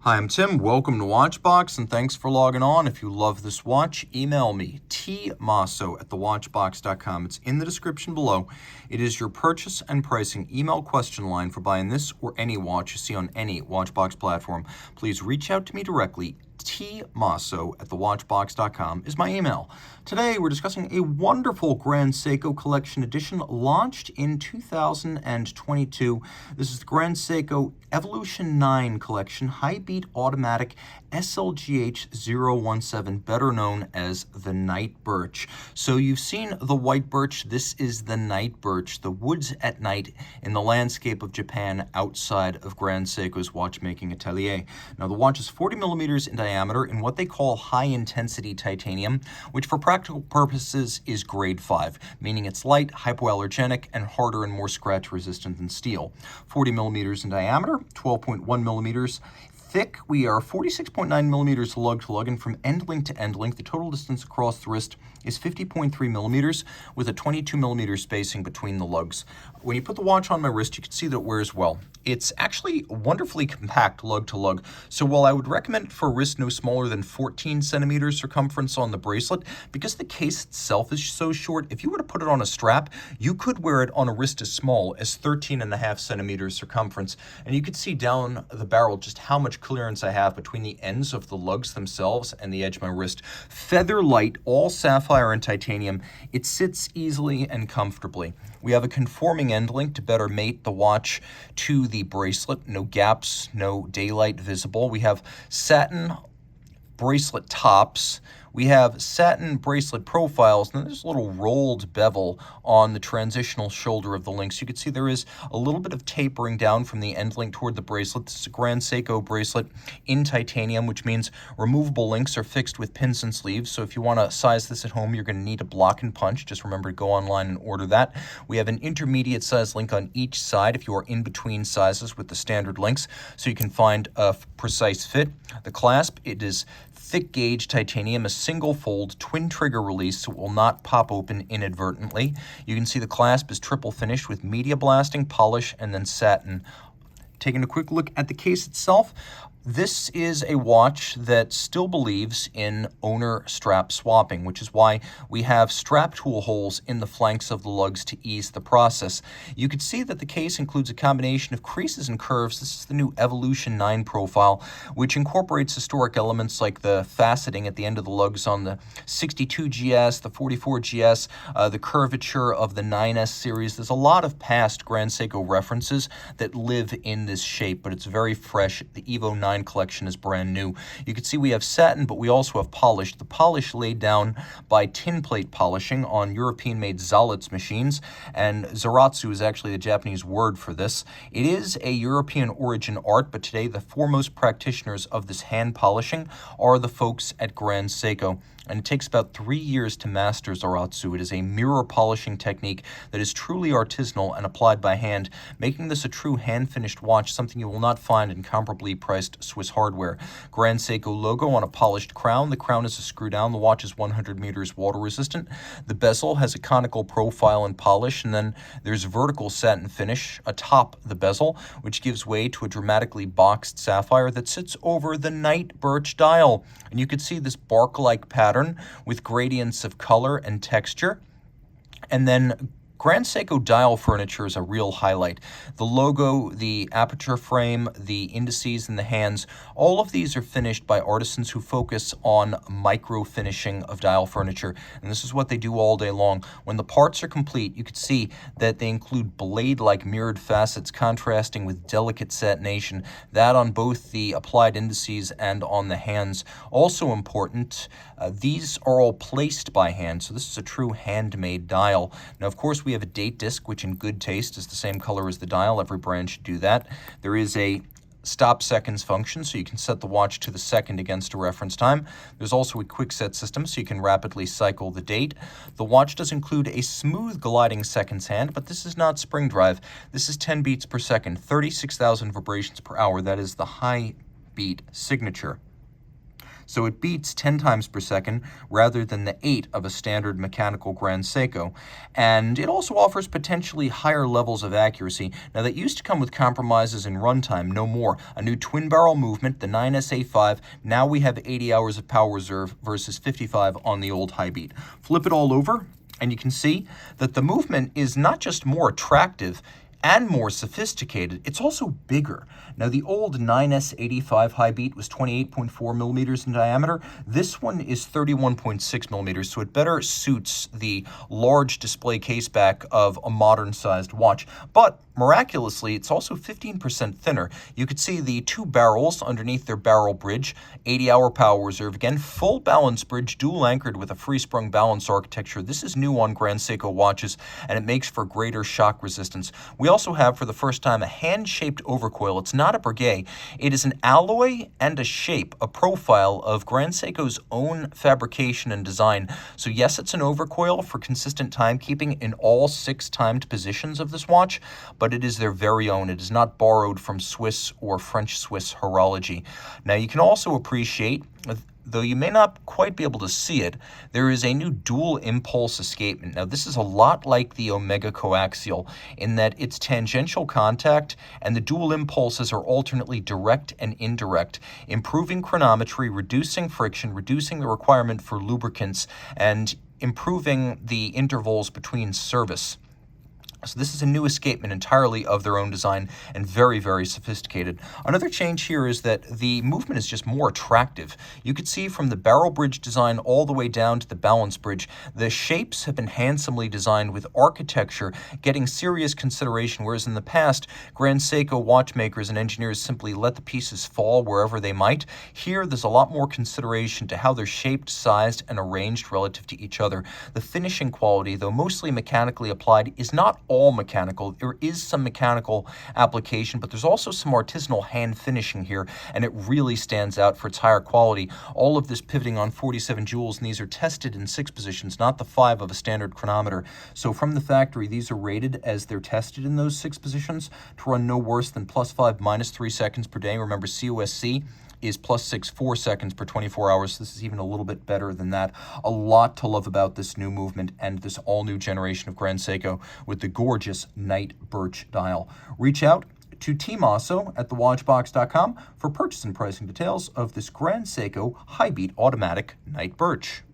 Hi, I'm Tim. Welcome to Watchbox, and thanks for logging on. If you love this watch, email me, tmosso@thewatchbox.com. It's in the description below. It is your purchase and pricing email question line for buying this or any watch you see on any Watchbox platform. Please reach out to me directly. tmosso@thewatchbox.com is my email. Today, we're discussing a wonderful Grand Seiko Collection Edition launched in 2022. This is the Grand Seiko Evolution 9 Collection High Beat Automatic SLGH017, better known as the Night Birch. So you've seen the white birch. This is the night birch, the woods at night in the landscape of Japan outside of Grand Seiko's watchmaking atelier. Now, the watch is 40 millimeters in diameter in what they call high-intensity titanium, which for practical purposes is grade 5, meaning it's light, hypoallergenic, and harder and more scratch-resistant than steel. 40 millimeters in diameter, 12.1 millimeters thick. We are 46.9 millimeters lug-to-lug, and from end link to end link, the total distance across the wrist is 50.3 millimeters with a 22 millimeter spacing between the lugs. When you put the watch on my wrist, you can see that it wears well. It's actually wonderfully compact lug-to-lug, so while I would recommend it for a wrist no smaller than 14 centimeters circumference on the bracelet, because the case itself is so short, if you were to put it on a strap, you could wear it on a wrist as small as 13.5 centimeters circumference, and you could see down the barrel just how much clearance I have between the ends of the lugs themselves and the edge of my wrist. Feather light, all sapphire and titanium. It sits easily and comfortably. We have a conforming end link to better mate the watch to the bracelet. No gaps, no daylight visible. We have satin bracelet tops. We have satin bracelet profiles, and there's a little rolled bevel on the transitional shoulder of the link. So you can see there is a little bit of tapering down from the end link toward the bracelet. This is a Grand Seiko bracelet in titanium, which means removable links are fixed with pins and sleeves. So if you want to size this at home, you're going to need a block and punch. Just remember to go online and order that. We have an intermediate size link on each side if you are in between sizes with the standard links, so you can find a precise fit. The clasp, it is thick gauge titanium, a single fold twin trigger release, so it will not pop open inadvertently. You can see the clasp is triple finished with media blasting, polish, and then satin. Taking a quick look at the case itself, this is a watch that still believes in owner strap swapping, which is why we have strap tool holes in the flanks of the lugs to ease the process. You can see that the case includes a combination of creases and curves. This is the new Evolution 9 profile, which incorporates historic elements like the faceting at the end of the lugs on the 62GS, the 44GS, the curvature of the 9S series. There's a lot of past Grand Seiko references that live in this shape, but it's very fresh. The Evo 9 collection is brand new. You can see we have satin, but we also have polish. The polish laid down by tin plate polishing on European-made Zalitz machines, and Zaratsu is actually the Japanese word for this. It is a European origin art, but today the foremost practitioners of this hand polishing are the folks at Grand Seiko. And it takes about 3 years to master Zaratsu. It is a mirror polishing technique that is truly artisanal and applied by hand, making this a true hand-finished watch, something you will not find in comparably priced Swiss hardware. Grand Seiko logo on a polished crown. The crown is a screw down. The watch is 100 meters water resistant. The bezel has a conical profile and polish, and then there's vertical satin finish atop the bezel, which gives way to a dramatically boxed sapphire that sits over the night birch dial. And you can see this bark-like pattern with gradients of color and texture. And then Grand Seiko dial furniture is a real highlight. The logo, the aperture frame, the indices, and the hands, all of these are finished by artisans who focus on micro-finishing of dial furniture, and this is what they do all day long. When the parts are complete, you can see that they include blade-like mirrored facets contrasting with delicate satination, that on both the applied indices and on the hands. Also important, these are all placed by hand, so this is a true handmade dial. Now, of course, we have a date disc, which in good taste is the same color as the dial. Every brand should do that. There is a stop seconds function, so you can set the watch to the second against a reference time. There's also a quick set system, so you can rapidly cycle the date. The watch does include a smooth gliding seconds hand, but this is not spring drive. This is 10 beats per second, 36,000 vibrations per hour. That is the high beat signature. So it beats 10 times per second rather than the 8 of a standard mechanical Grand Seiko. And it also offers potentially higher levels of accuracy. Now, that used to come with compromises in runtime, no more. A new twin barrel movement, the 9SA5. Now we have 80 hours of power reserve versus 55 on the old high beat. Flip it all over, and you can see that the movement is not just more attractive and more sophisticated, it's also bigger. Now, the old 9S85 high beat was 28.4 millimeters in diameter. This one is 31.6 millimeters, so it better suits the large display case back of a modern-sized watch. But miraculously, it's also 15% thinner. You could see the two barrels underneath their barrel bridge, 80-hour power reserve. Again, full balance bridge, dual anchored with a free-sprung balance architecture. This is new on Grand Seiko watches, and it makes for greater shock resistance. We also have, for the first time, a hand-shaped overcoil. It's not a brigade. It is an alloy and a shape, a profile of Grand Seiko's own fabrication and design. So yes, it's an overcoil for consistent timekeeping in all 6 timed positions of this watch, but it is their very own. It is not borrowed from Swiss or French-Swiss horology. Now, you can also appreciate, though you may not quite be able to see it, there is a new dual impulse escapement. Now, this is a lot like the Omega coaxial in that it's tangential contact, and the dual impulses are alternately direct and indirect, improving chronometry, reducing friction, reducing the requirement for lubricants, and improving the intervals between service. So this is a new escapement entirely of their own design and very, very sophisticated. Another change here is that the movement is just more attractive. You could see from the barrel bridge design all the way down to the balance bridge, the shapes have been handsomely designed with architecture getting serious consideration, whereas in the past, Grand Seiko watchmakers and engineers simply let the pieces fall wherever they might. Here, there's a lot more consideration to how they're shaped, sized, and arranged relative to each other. The finishing quality, though mostly mechanically applied, is not all mechanical. There is some mechanical application, but there's also some artisanal hand finishing here, and it really stands out for its higher quality. All of this pivoting on 47 jewels, and these are tested in 6 positions, not the 5 of a standard chronometer. So from the factory, these are rated as they're tested in those 6 positions to run no worse than +5, -3 seconds per day. Remember, COSC is +6, 4 seconds per 24 hours. This is even a little bit better than that. A lot to love about this new movement and this all-new generation of Grand Seiko with the gorgeous Night Birch dial. Reach out to Team Mosso at thewatchbox.com for purchase and pricing details of this Grand Seiko high beat automatic Night Birch.